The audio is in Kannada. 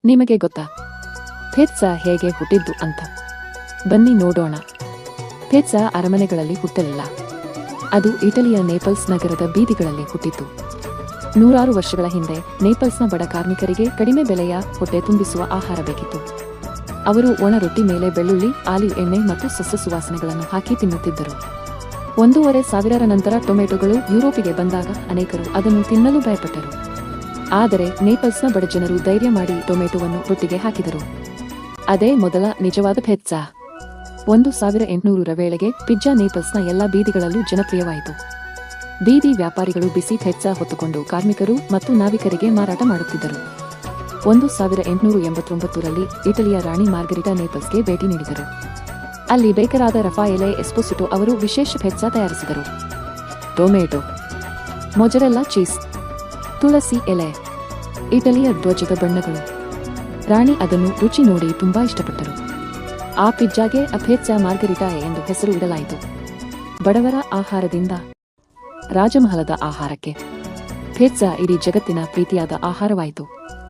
ನಿಮಗೆ ಗೊತ್ತಾ ಪಿಜ್ಜಾ ಹೇಗೆ ಹುಟ್ಟಿದ್ದು ಅಂತ? ಬನ್ನಿ ನೋಡೋಣ. ಪಿಜ್ಜಾ ಅರಮನೆಗಳಲ್ಲಿ ಹುಟ್ಟಲಿಲ್ಲ. ಅದು ಇಟಲಿಯ ನೇಪಲ್ಸ್ ನಗರದ ಬೀದಿಗಳಲ್ಲಿ ಹುಟ್ಟಿತು. ನೂರಾರು ವರ್ಷಗಳ ಹಿಂದೆ ನೇಪಲ್ಸ್ನ ಬಡ ಕಾರ್ಮಿಕರಿಗೆ ಕಡಿಮೆ ಬೆಲೆಯ ಹೊಟ್ಟೆ ತುಂಬಿಸುವ ಆಹಾರ ಬೇಕಿತ್ತು. ಅವರು ಒಣ ರೊಟ್ಟಿ ಮೇಲೆ ಬೆಳ್ಳುಳ್ಳಿ, ಆಲಿವ್ ಎಣ್ಣೆ ಮತ್ತು ಸಸ್ಯ ಸುವಾಸನೆಗಳನ್ನು ಹಾಕಿ ತಿನ್ನುತ್ತಿದ್ದರು. 1,500 ನಂತರ ಟೊಮೆಟೊಗಳು ಯುರೋಪಿಗೆ ಬಂದಾಗ ಅನೇಕರು ಅದನ್ನು ತಿನ್ನಲು ಭಯಪಟ್ಟರು. ಆದರೆ ನೇಪಲ್ಸ್ನ ಬಡಜನರು ಧೈರ್ಯ ಮಾಡಿ ಟೊಮೆಟೊವನ್ನು ರೊಟ್ಟಿಗೆ ಹಾಕಿದರು. ಅದೇ ಮೊದಲ ನಿಜವಾದ ಪಿಜ್ಜಾ. 1800ರ ವೇಳೆಗೆ ಪಿಜ್ಜಾ ನೇಪಲ್ಸ್ನ ಎಲ್ಲಾ ಬೀದಿಗಳಲ್ಲೂ ಜನಪ್ರಿಯವಾಯಿತು. ಬೀದಿ ವ್ಯಾಪಾರಿಗಳು ಬಿಸಿ ಪಿಜ್ಜಾ ಹೊತ್ತುಕೊಂಡು ಕಾರ್ಮಿಕರು ಮತ್ತು ನಾವಿಕರಿಗೆ ಮಾರಾಟ ಮಾಡುತ್ತಿದ್ದರು. 1889ರಲ್ಲಿ ಇಟಲಿಯ ರಾಣಿ ಮಾರ್ಗರಿಟಾ ನೇಪಲ್ಸ್ಗೆ ಭೇಟಿ ನೀಡಿದರು. ಅಲ್ಲಿ ಬೇಕರಾದ ರಫಾಯೆಲೆ ಎಸ್ಪೋಸಿಟೊ ಅವರು ವಿಶೇಷ ಪಿಜ್ಜಾ ತಯಾರಿಸಿದರು. ಟೊಮೆಟೊ, ಮೊಜರೆಲ್ಲಾ ಚೀಸ್, ತುಳಸಿ ಎಲೆ, ಇಟಲಿಯ ಧ್ವಜದ ಬಣ್ಣಗಳು. ರಾಣಿ ಅದನ್ನು ರುಚಿ ನೋಡಿ ತುಂಬಾ ಇಷ್ಟಪಟ್ಟರು. ಆ ಪಿಜ್ಜಾಗೆ ಪಿಜ್ಜಾ ಮಾರ್ಗರಿಟಾಯೆ ಎಂದು ಹೆಸರು ಇಡಲಾಯಿತು. ಬಡವರ ಆಹಾರದಿಂದ ರಾಜಮಹಲದ ಆಹಾರಕ್ಕೆ ಪಿಜ್ಜಾ ಇಡೀ ಜಗತ್ತಿನ ಪ್ರೀತಿಯಾದ ಆಹಾರವಾಯಿತು.